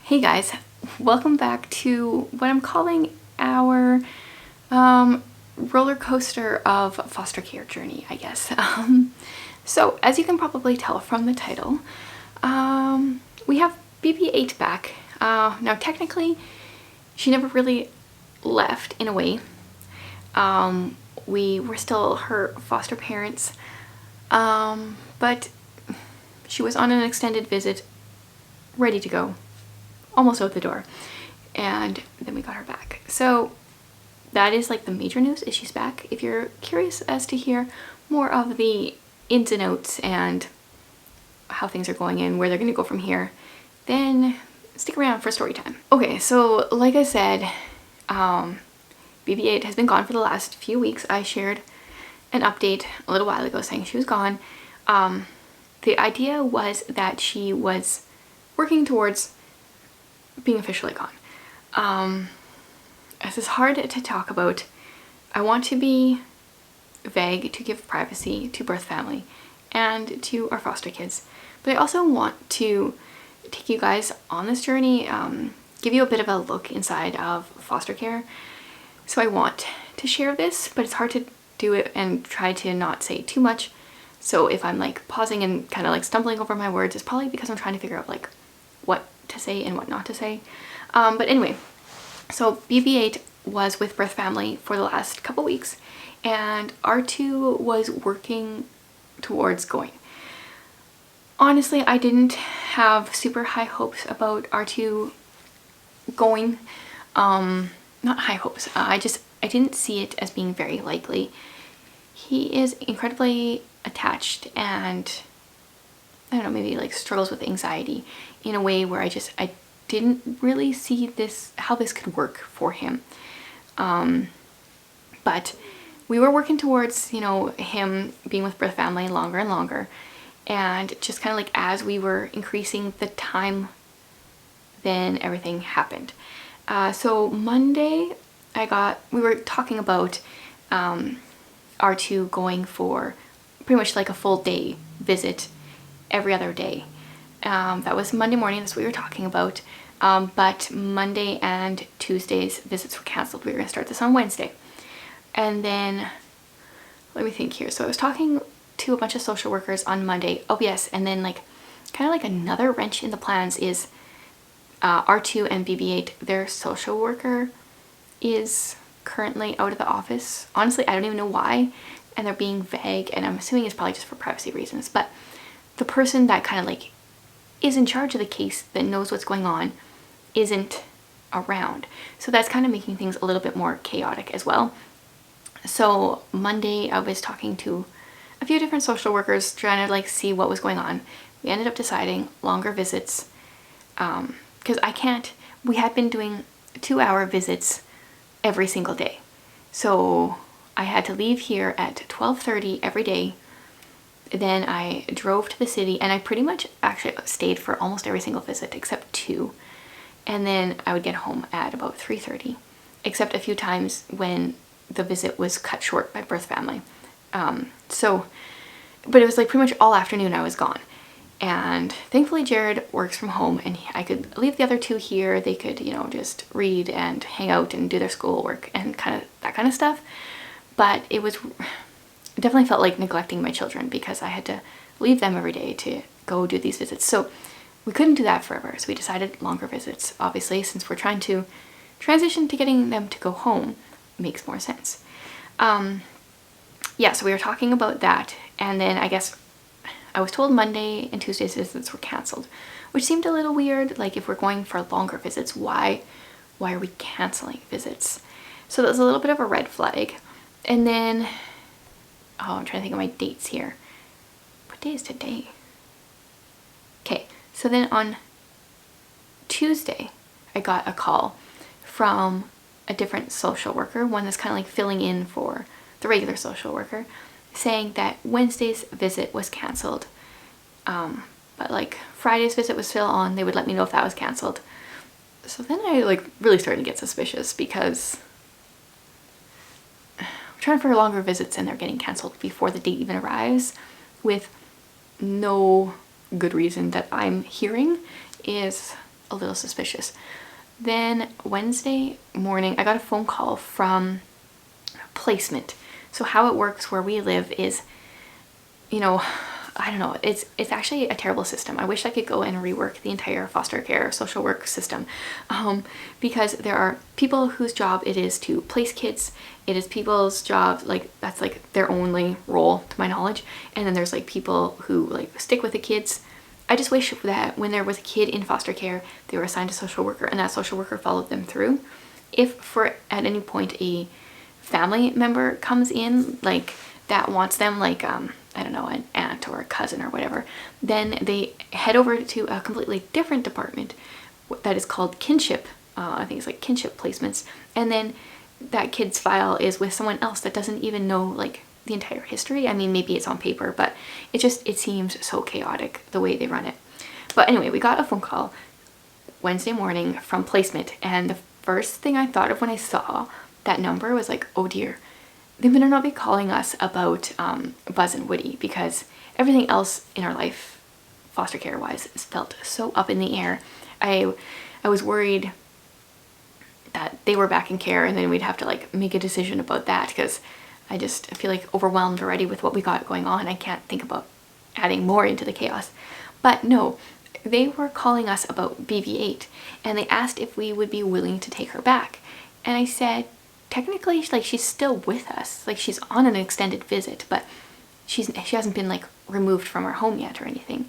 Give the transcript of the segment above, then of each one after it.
Hey guys, welcome back to what I'm calling our roller coaster of foster care journey, I guess. So as you can probably tell from the title, we have BB-8 back. Now technically, she never really left in a way. We were still her foster parents, but she was on an extended visit, ready to go. Almost out the door, and then we got her back. So that is like the major news, is she's back. If you're curious as to hear more of the ins and outs and how things are going and where they're going to go from here, then stick around for story time. Okay, so like I said, BB-8 has been gone for the last few weeks. I shared an update a little while ago saying she was gone. The idea was that she was working towards being officially gone. This is hard to talk about. I want to be vague to give privacy to birth family and to our foster kids, but I also want to take you guys on this journey, give you a bit of a look inside of foster care. So I want to share this, but it's hard to do it and try to not say too much. So if I'm like pausing and kind of like stumbling over my words, it's probably because I'm trying to figure out like what to say and what not to say. But anyway, so BB-8 was with birth family for the last couple weeks, and R2 was working towards going. Honestly, I didn't have super high hopes about R2 going. Not high hopes. I didn't see it as being very likely. He is incredibly attached and I don't know, maybe like struggles with anxiety in a way where I didn't really see how this could work for him. But we were working towards, you know, him being with birth family longer and longer, and just kind of like as we were increasing the time, then everything happened. So Monday we were talking about R2 going for pretty much like a full day visit every other day. That was Monday morning, that's what we were talking about. But Monday and Tuesday's visits were cancelled. We were going to start this on Wednesday. And then, let me think here. So I was talking to a bunch of social workers on Monday. Oh yes, and then like, kind of like another wrench in the plans is R2 and BB-8, their social worker is currently out of the office. Honestly, I don't even know why, and they're being vague, and I'm assuming it's probably just for privacy reasons, but the person that kind of like is in charge of the case, that knows what's going on, isn't around. So that's kind of making things a little bit more chaotic as well. So Monday I was talking to a few different social workers trying to like see what was going on. We ended up deciding longer visits, because we had been doing 2-hour visits every single day. So I had to leave here at 12:30 every day. Then I drove to the city, and I pretty much actually stayed for almost every single visit except 2. And then I would get home at about 3:30, except a few times when the visit was cut short by birth family. But it was like pretty much all afternoon I was gone. And thankfully Jared works from home, and I could leave the other 2 here. They could, you know, just read and hang out and do their schoolwork and kind of that kind of stuff. But it definitely felt like neglecting my children because I had to leave them every day to go do these visits. So we couldn't do that forever. So we decided longer visits, obviously, since we're trying to transition to getting them to go home. Makes more sense. Yeah, so we were talking about that, and then I guess I was told Monday and Tuesday's visits were canceled, which seemed a little weird. Like, if we're going for longer visits, why are we canceling visits? So that was a little bit of a red flag. And then, I'm trying to think of my dates here. What day is today? Okay, so then on Tuesday, I got a call from a different social worker, one that's kind of like filling in for the regular social worker, saying that Wednesday's visit was canceled. But like Friday's visit was still on. They would let me know if that was canceled. So then I like really started to get suspicious because we're trying for longer visits and they're getting canceled before the date even arrives with no good reason that I'm hearing is a little suspicious. Then Wednesday morning, I got a phone call from placement. So how it works where we live is, you know, I don't know, it's actually a terrible system. I wish I could go and rework the entire foster care social work system, because there are people whose job it is to place kids. It is people's job, like that's like their only role to my knowledge. And then there's like people who like stick with the kids. I just wish that when there was a kid in foster care, they were assigned a social worker and that social worker followed them through. If for at any point a family member comes in like that wants them, like I don't know, an aunt or a cousin or whatever, then they head over to a completely different department that is called kinship. I think it's like kinship placements. And then that kid's file is with someone else that doesn't even know like the entire history. I mean, maybe it's on paper, but it seems so chaotic the way they run it. But anyway, we got a phone call Wednesday morning from placement, and the first thing I thought of when I saw that number was like, oh dear, they better not be calling us about Buzz and Woody, because everything else in our life, foster care wise, felt so up in the air. I was worried that they were back in care and then we'd have to like make a decision about that, because I just feel like overwhelmed already with what we got going on. I can't think about adding more into the chaos. But no, they were calling us about BB-8 and they asked if we would be willing to take her back. And I said, technically, like, she's still with us. Like, she's on an extended visit, but she hasn't been like removed from our home yet or anything.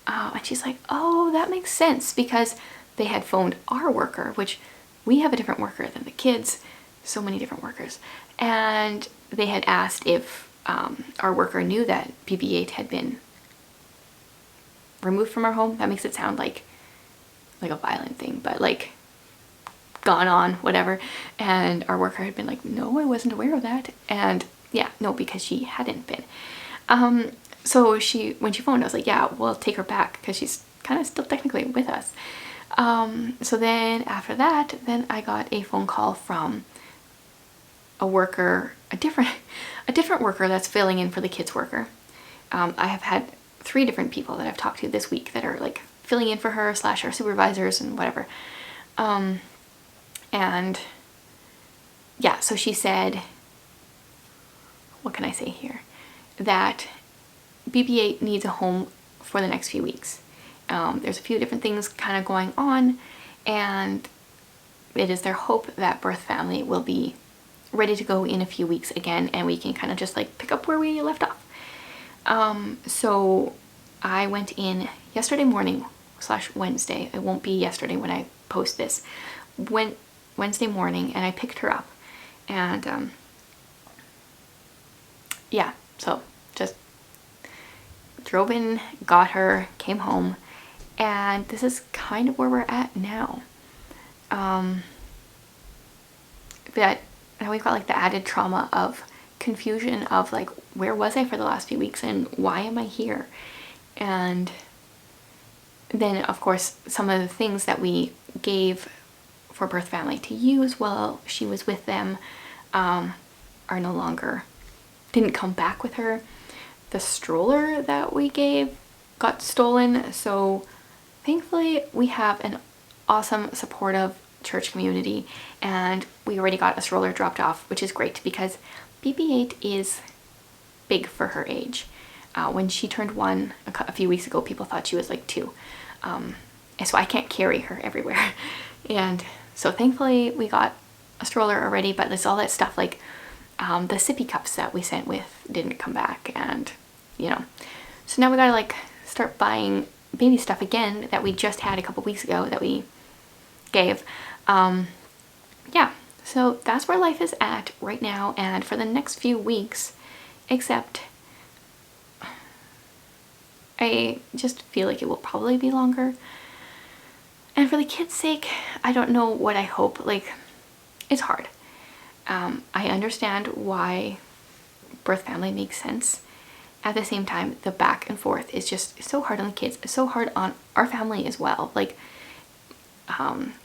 And she's like, oh, that makes sense, because they had phoned our worker, which we have a different worker than the kids, so many different workers. And they had asked if our worker knew that BB-8 had been removed from our home. That makes it sound like a violent thing, but like gone on, whatever. And our worker had been like, no, I wasn't aware of that. And yeah, no, because she hadn't been. So when she phoned, I was like, yeah, we'll take her back because she's kind of still technically with us. So then after that, then I got a phone call from a worker, a different worker that's filling in for the kids worker. I have had 3 different people that I've talked to this week that are like filling in for her / our supervisors and whatever. And yeah, so she said, what can I say here? That BB-8 needs a home for the next few weeks. There's a few different things kind of going on, and it is their hope that birth family will be ready to go in a few weeks again, and we can kind of just like pick up where we left off. So I went in yesterday morning / Wednesday. It won't be yesterday when I post this. Went Wednesday morning and I picked her up, and yeah, so just drove in, got her, came home, and this is kind of where we're at now. But now we've got like the added trauma of confusion of like, where was I for the last few weeks and why am I here? And then of course some of the things that we gave for birth family to use while she was with them are no longer, didn't come back with her. The stroller that we gave got stolen, so thankfully we have an awesome supportive church community, and we already got a stroller dropped off, which is great because BB-8 is big for her age. When she turned 1 a few weeks ago, people thought she was like 2. And so I can't carry her everywhere. And so thankfully we got a stroller already, but there's all that stuff like the sippy cups that we sent with didn't come back, and you know, so now we gotta like start buying baby stuff again that we just had a couple weeks ago that we gave. Yeah, so that's where life is at right now, and for the next few weeks, except I just feel like it will probably be longer. And for the kids' sake, I don't know what I hope. Like, it's hard. I understand why birth family makes sense. At the same time, the back and forth is just so hard on the kids. It's so hard on our family as well. Like,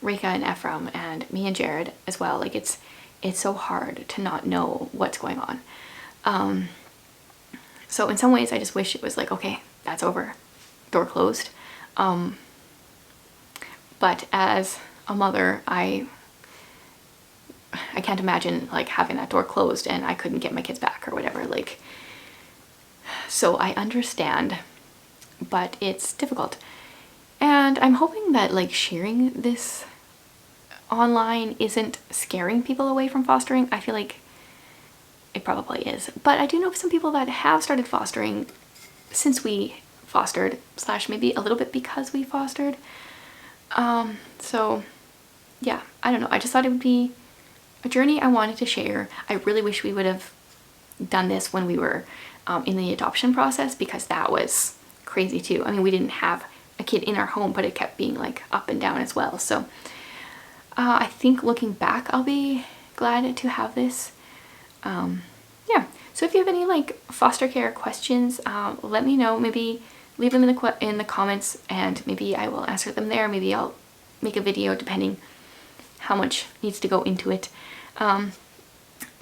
Rika and Ephraim and me and Jared as well. Like, it's so hard to not know what's going on. So in some ways, I just wish it was like, okay, that's over, door closed. But as a mother, I can't imagine like having that door closed and I couldn't get my kids back or whatever. Like, so I understand, but it's difficult. And I'm hoping that like sharing this online isn't scaring people away from fostering. I feel like it probably is. But I do know some people that have started fostering since we fostered, slash maybe a little bit because we fostered. So yeah, I don't know. I just thought it would be a journey I wanted to share. I really wish we would have done this when we were in the adoption process, because that was crazy too. I mean, we didn't have a kid in our home, but it kept being like up and down as well. So I think looking back, I'll be glad to have this. Yeah, so if you have any like foster care questions, let me know. Maybe leave them in the comments and maybe I will answer them there. Maybe I'll make a video depending how much needs to go into it. But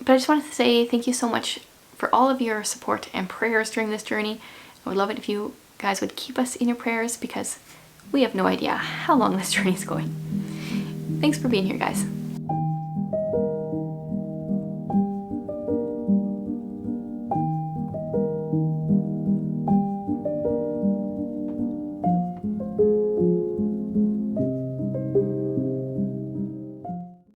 I just wanted to say thank you so much for all of your support and prayers during this journey. I would love it if you guys would keep us in your prayers, because we have no idea how long this journey is going. Thanks for being here, guys.